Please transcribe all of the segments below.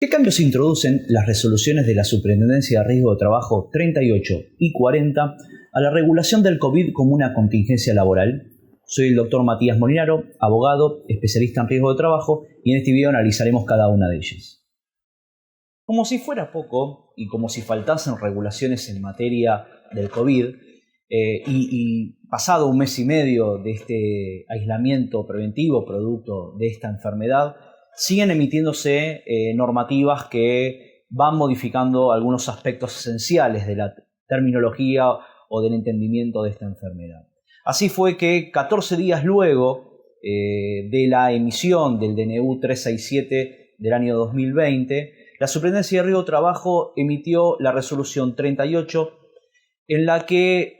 ¿Qué cambios introducen las resoluciones de la Superintendencia de Riesgo de Trabajo 38 y 40 a la regulación del COVID como una contingencia laboral? Soy el doctor Matías Molinaro, abogado, especialista en riesgo de trabajo, y en este video analizaremos cada una de ellas. Como si fuera poco, y como si faltasen regulaciones en materia del COVID, y pasado un mes y medio de este aislamiento preventivo producto de esta enfermedad, siguen emitiéndose normativas que van modificando algunos aspectos esenciales de la terminología o del entendimiento de esta enfermedad. Así fue que 14 días luego de la emisión del DNU 367 del año 2020, la Superintendencia de Riesgo de Trabajo emitió la resolución 38, en la que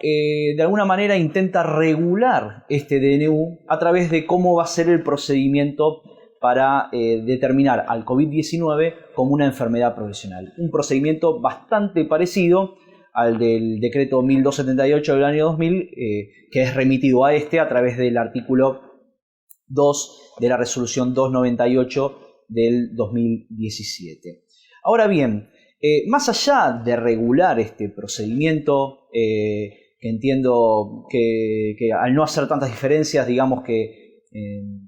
de alguna manera intenta regular este DNU a través de cómo va a ser el procedimiento para determinar al COVID-19 como una enfermedad profesional. Un procedimiento bastante parecido al del decreto 1278 del año 2000, que es remitido a a través del artículo 2 de la resolución 298 del 2017. Ahora bien, más allá de regular este procedimiento, que entiendo que al no hacer tantas diferencias, digamos que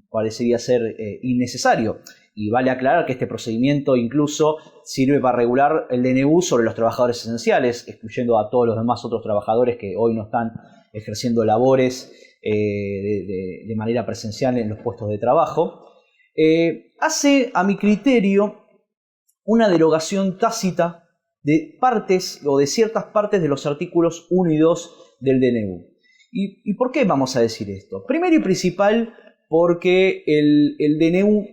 parecería ser innecesario. Y vale aclarar que este procedimiento incluso sirve para regular el DNU sobre los trabajadores esenciales, excluyendo a todos los demás otros trabajadores que hoy no están ejerciendo labores de manera presencial en los puestos de trabajo. Hace, a mi criterio, una derogación tácita de partes o de ciertas partes de los artículos 1 y 2 del DNU. ¿Y por qué vamos a decir esto? Primero y principal, porque el DNU,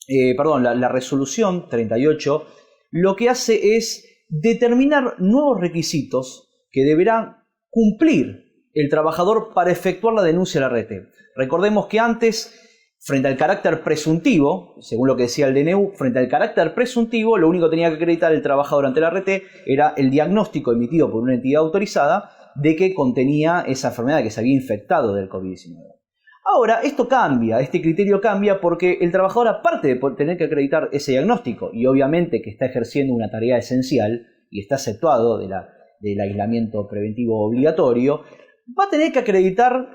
la resolución 38, lo que hace es determinar nuevos requisitos que deberá cumplir el trabajador para efectuar la denuncia a la RT. Recordemos que antes, frente al carácter presuntivo, según lo que decía el DNU, frente al carácter presuntivo, lo único que tenía que acreditar el trabajador ante la RT era el diagnóstico emitido por una entidad autorizada de que contenía esa enfermedad, que se había infectado del COVID-19. Ahora, esto cambia, este criterio cambia porque el trabajador, aparte de tener que acreditar ese diagnóstico y obviamente que está ejerciendo una tarea esencial y está exceptuado del aislamiento preventivo obligatorio, va a tener que acreditar,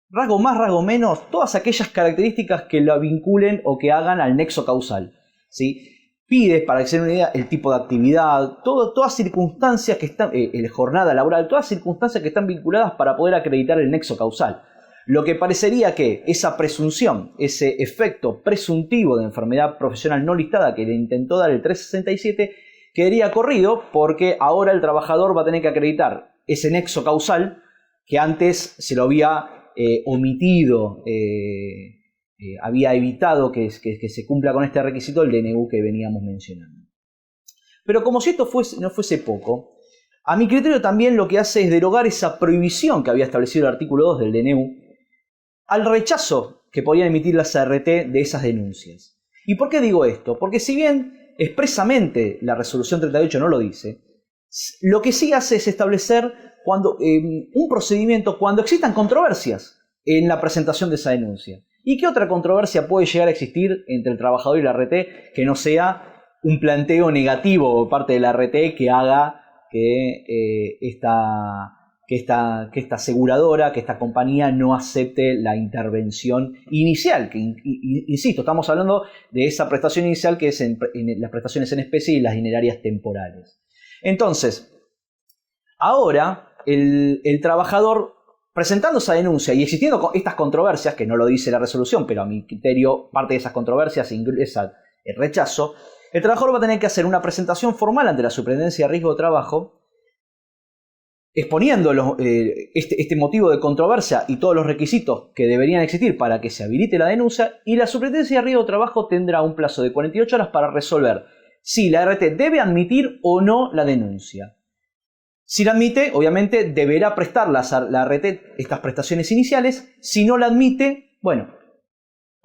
rasgo más, rasgo menos, todas aquellas características que lo vinculen o que hagan al nexo causal, ¿sí? Pide, para que se den una idea, el tipo de actividad, todas circunstancias que están, jornada laboral, todas circunstancias que están vinculadas para poder acreditar el nexo causal. Lo que parecería que esa presunción, ese efecto presuntivo de enfermedad profesional no listada que le intentó dar el 367, quedaría corrido porque ahora el trabajador va a tener que acreditar ese nexo causal que antes se lo había omitido, había evitado que se cumpla con este requisito el DNU que veníamos mencionando. Pero como si esto no fuese poco, a mi criterio también lo que hace es derogar esa prohibición que había establecido el artículo 2 del DNU al rechazo que podían emitir las ART de esas denuncias. ¿Y por qué digo esto? Porque si bien expresamente la resolución 38 no lo dice, lo que sí hace es establecer un procedimiento cuando existan controversias en la presentación de esa denuncia. ¿Y qué otra controversia puede llegar a existir entre el trabajador y la RT que no sea un planteo negativo por parte de la RT que haga que esta aseguradora, que esta compañía no acepte la intervención inicial? Que, insisto, estamos hablando de esa prestación inicial que es en las prestaciones en especie y las dinerarias temporales. Entonces, ahora el trabajador, presentando esa denuncia y existiendo estas controversias, que no lo dice la resolución, pero a mi criterio parte de esas controversias ingresa el rechazo, el trabajador va a tener que hacer una presentación formal ante la Superintendencia de Riesgo de Trabajo, exponiendo este motivo de controversia y todos los requisitos que deberían existir para que se habilite la denuncia, y la Superintendencia de Riesgo de Trabajo tendrá un plazo de 48 horas para resolver si la RT debe admitir o no la denuncia. Si la admite, obviamente deberá prestar la RT estas prestaciones iniciales. Si no la admite, bueno,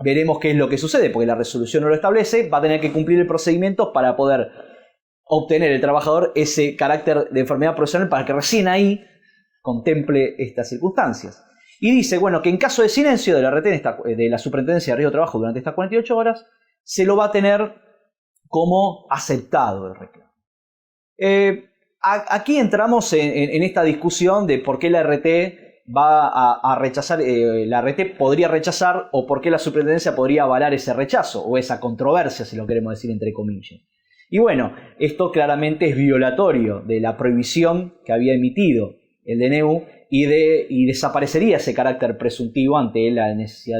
veremos qué es lo que sucede, porque la resolución no lo establece. Va a tener que cumplir el procedimiento para poder obtener el trabajador ese carácter de enfermedad profesional para que recién ahí contemple estas circunstancias. Y dice, bueno, que en caso de silencio de la RT, de la Superintendencia de Riesgo de Trabajo durante estas 48 horas, se lo va a tener como aceptado el reclamo. Aquí entramos en esta discusión de por qué la RT va a rechazar, la RT podría rechazar, o por qué la superintendencia podría avalar ese rechazo o esa controversia, si lo queremos decir entre comillas. Y bueno, esto claramente es violatorio de la prohibición que había emitido el DNU y desaparecería ese carácter presuntivo ante la necesidad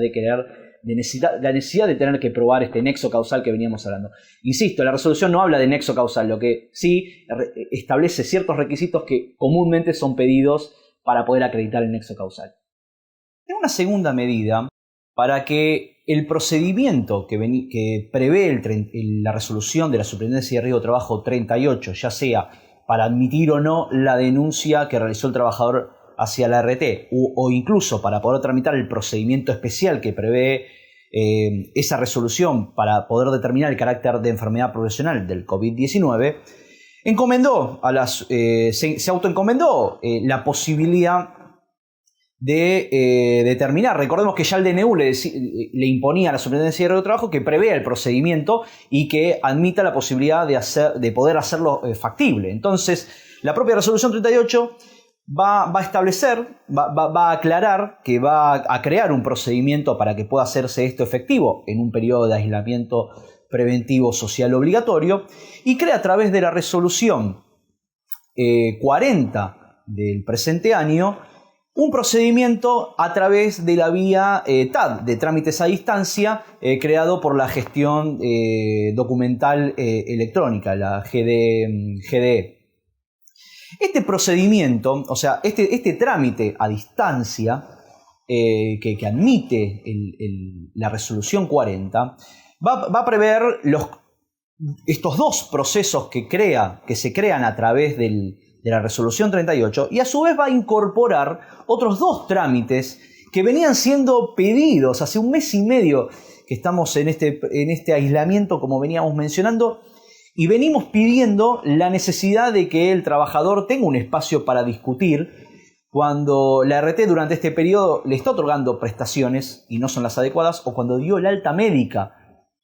de tener que probar este nexo causal que veníamos hablando. Insisto, la resolución no habla de nexo causal, lo que sí establece ciertos requisitos que comúnmente son pedidos para poder acreditar el nexo causal. En una segunda medida, para que el procedimiento que prevé la resolución de la Superintendencia de Riesgo de Trabajo 38, ya sea para admitir o no la denuncia que realizó el trabajador hacia la RT, o incluso para poder tramitar el procedimiento especial que prevé esa resolución para poder determinar el carácter de enfermedad profesional del COVID-19, se autoencomendó la posibilidad de determinar. Recordemos que ya el DNU le imponía a la Superintendencia de Riesgo de Trabajo que prevea el procedimiento y que admita la posibilidad de poder hacerlo factible. Entonces, la propia resolución 38 va a establecer, va a aclarar que va a crear un procedimiento para que pueda hacerse esto efectivo en un periodo de aislamiento preventivo social obligatorio, y crea a través de la resolución 40 del presente año un procedimiento a través de la vía TAD, de trámites a distancia, creado por la gestión documental electrónica, la GDE. Este procedimiento, o sea, este trámite a distancia que admite la resolución 40, va a prever estos dos procesos que se crean a través de la resolución 38, y a su vez va a incorporar otros dos trámites que venían siendo pedidos hace un mes y medio que estamos en este aislamiento, como veníamos mencionando, y venimos pidiendo la necesidad de que el trabajador tenga un espacio para discutir cuando la RT durante este periodo le está otorgando prestaciones y no son las adecuadas, o cuando dio el alta médica.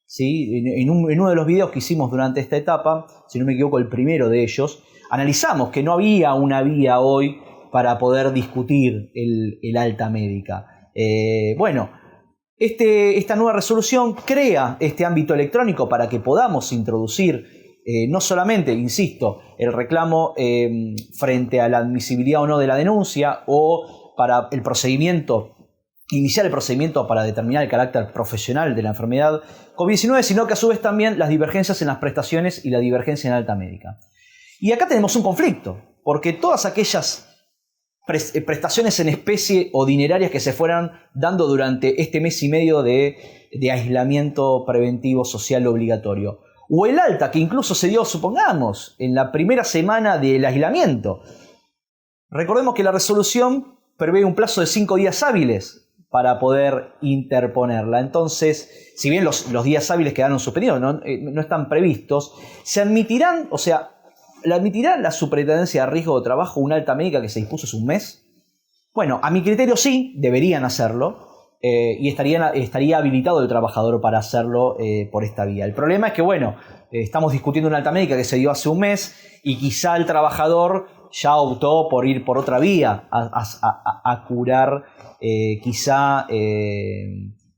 ¿Sí? En uno de los videos que hicimos durante esta etapa, si no me equivoco el primero de ellos, analizamos que no había una vía hoy para poder discutir el alta médica. Esta nueva resolución crea este ámbito electrónico para que podamos introducir no solamente, insisto, el reclamo frente a la admisibilidad o no de la denuncia, o para el procedimiento, iniciar el procedimiento para determinar el carácter profesional de la enfermedad COVID-19, sino que a su vez también las divergencias en las prestaciones y la divergencia en alta médica. Y acá tenemos un conflicto, porque todas aquellas prestaciones en especie o dinerarias que se fueran dando durante este mes y medio de aislamiento preventivo social obligatorio, o el alta que incluso se dio, supongamos, en la primera semana del aislamiento. Recordemos que la resolución prevé un plazo de 5 días hábiles para poder interponerla. Entonces, si bien los días hábiles quedaron suspendidos, no están previstos, se admitirán, o sea, ¿admitirá la Superintendencia de Riesgo de Trabajo una alta médica que se dispuso hace un mes? Bueno, a mi criterio sí, deberían hacerlo, y estaría habilitado el trabajador para hacerlo por esta vía. El problema es que, estamos discutiendo una alta médica que se dio hace un mes y quizá el trabajador ya optó por ir por otra vía a curar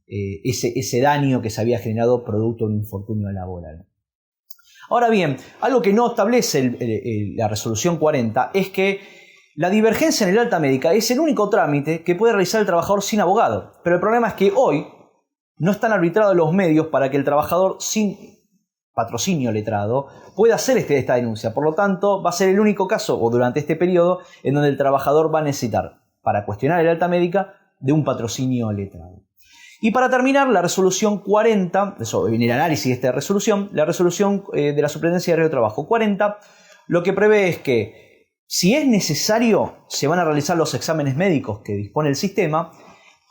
ese daño que se había generado producto de un infortunio laboral. Ahora bien, algo que no establece la resolución 40 es que la divergencia en el alta médica es el único trámite que puede realizar el trabajador sin abogado. Pero el problema es que hoy no están arbitrados los medios para que el trabajador sin patrocinio letrado pueda hacer esta denuncia. Por lo tanto, va a ser el único caso, o durante este periodo, en donde el trabajador va a necesitar, para cuestionar el alta médica, de un patrocinio letrado. Y para terminar, la resolución 40, en el análisis de esta resolución, la resolución de la Superintendencia de Riesgo de Trabajo 40, lo que prevé es que, si es necesario, se van a realizar los exámenes médicos que dispone el sistema,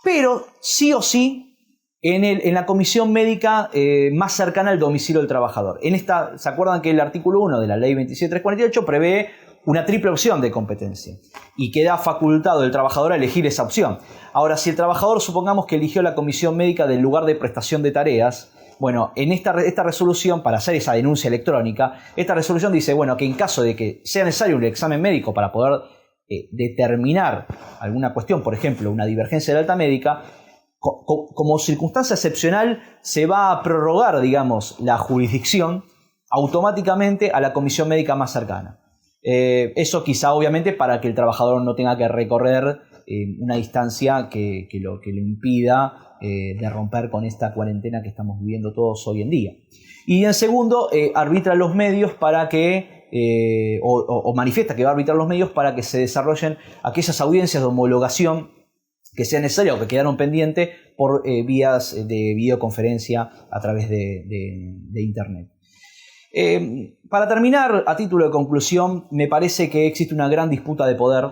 pero sí o sí en la comisión médica más cercana al domicilio del trabajador. ¿Se acuerdan que el artículo 1 de la Ley 27.348 prevé una triple opción de competencia y queda facultado el trabajador a elegir esa opción? Ahora, si el trabajador, supongamos que eligió la comisión médica del lugar de prestación de tareas, bueno, en esta resolución, para hacer esa denuncia electrónica, esta resolución dice, bueno, que en caso de que sea necesario un examen médico para poder determinar alguna cuestión, por ejemplo, una divergencia de la alta médica, como circunstancia excepcional se va a prorrogar, digamos, la jurisdicción automáticamente a la comisión médica más cercana. Eso quizá obviamente para que el trabajador no tenga que recorrer una distancia que lo impida de romper con esta cuarentena que estamos viviendo todos hoy en día. Y en segundo, arbitra los medios para que, o manifiesta que va a arbitrar los medios para que se desarrollen aquellas audiencias de homologación que sean necesarias o que quedaron pendientes por vías de videoconferencia a través de Internet. Para terminar, a título de conclusión, me parece que existe una gran disputa de poder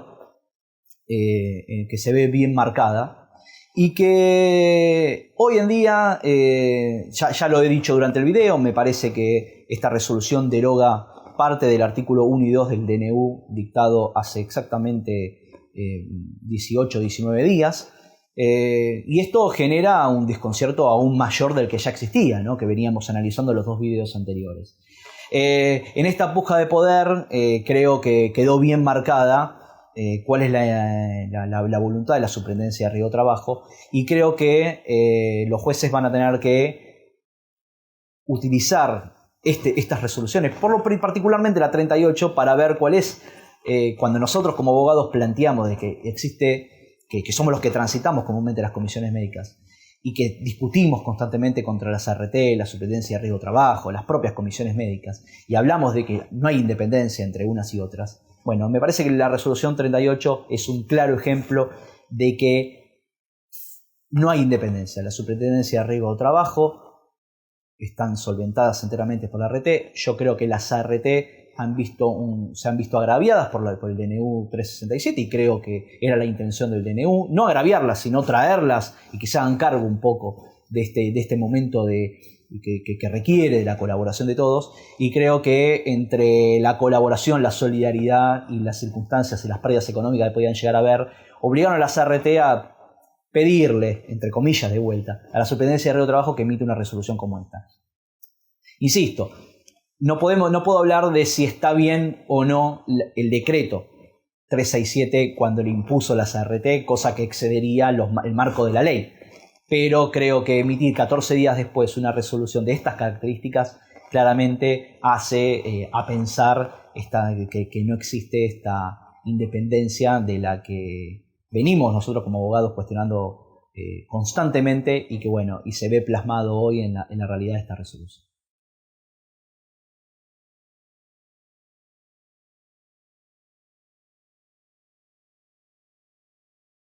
que se ve bien marcada y que hoy en día, ya lo he dicho durante el video, me parece que esta resolución deroga parte del artículo 1 y 2 del DNU dictado hace exactamente 18 o 19 días. Y esto genera un desconcierto aún mayor del que ya existía, ¿no? Que veníamos analizando en los dos videos anteriores. En esta puja de poder creo que quedó bien marcada cuál es la voluntad de la Superintendencia de Riesgo de Trabajo, y creo que los jueces van a tener que utilizar estas resoluciones, particularmente la 38, para ver cuál es, cuando nosotros como abogados planteamos de que existe, que somos los que transitamos comúnmente las comisiones médicas y que discutimos constantemente contra las ART, la Superintendencia de Riesgo de Trabajo, las propias comisiones médicas, y hablamos de que no hay independencia entre unas y otras. Bueno, me parece que la resolución 38 es un claro ejemplo de que no hay independencia. La Superintendencia de Riesgo de Trabajo están solventadas enteramente por la ART. Yo creo que las ART se han visto agraviadas por el DNU 367, y creo que era la intención del DNU, no agraviarlas, sino traerlas y que se hagan cargo un poco de este momento que requiere de la colaboración de todos. Y creo que entre la colaboración, la solidaridad y las circunstancias y las pérdidas económicas que podían llegar a haber, obligaron a las ART a pedirle, entre comillas de vuelta, a la Superintendencia de Riesgo de Trabajo que emite una resolución como esta. Insisto, no puedo hablar de si está bien o no el decreto 367 cuando le impuso las ART, cosa que excedería el marco de la ley. Pero creo que emitir 14 días después una resolución de estas características claramente hace a pensar que no existe esta independencia de la que venimos nosotros como abogados cuestionando constantemente, y que bueno, y se ve plasmado hoy en la realidad de esta resolución.